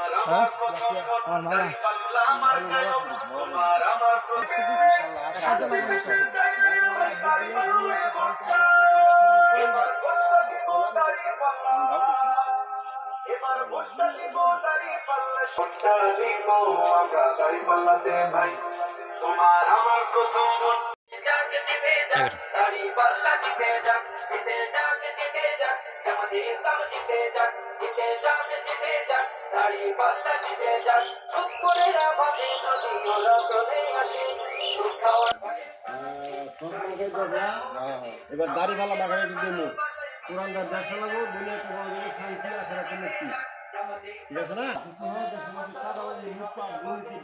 হ্যাঁ আমার মামা তোমার আমার প্রথম দাড়ি পাল্লা জিতে যাক জিতে যাক জিতে যাক আমাদের ইসলাম জিতে যাক জিতে যাক জিতে যাক দাড়ি পাল্লা জিতে যাক ফুটবলেরা ভাবে নদী ওরা চলে আসে এবার দাড়ি পাল্লা বাগানে দেবো কোরআনদার দেখা লাগবো দুনিয়া শান্তি আছে মুক্তি ঠিক আছে না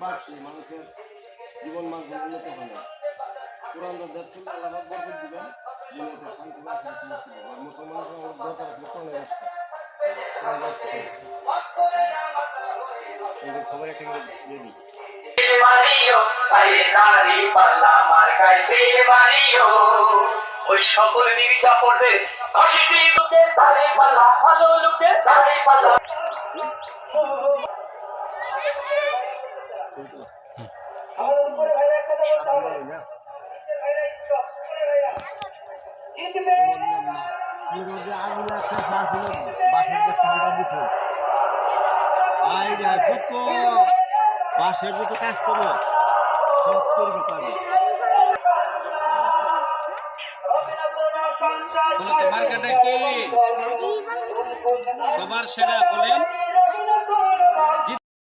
বাড়ছে মানুষের জীবন মান উন্নত হয় না কোরআনদার দেশ শুনলে আল্লাহ বরকত দিবেন দুনিয়াতে শান্তি আছে মুক্তি পাবো আর মুসলমানের দরকার আছে কোরআনের খবর একটা দিয়ে দিই ওই সকল মির্জাফরদের ঘষিটি লোকের দাড়ি পাল্লা ভালো লোকের দাড়ি পাল্লা বাসের যত কাজ করবো সব করবে পারবে মার্কাটা কি সবার সেরা বলেন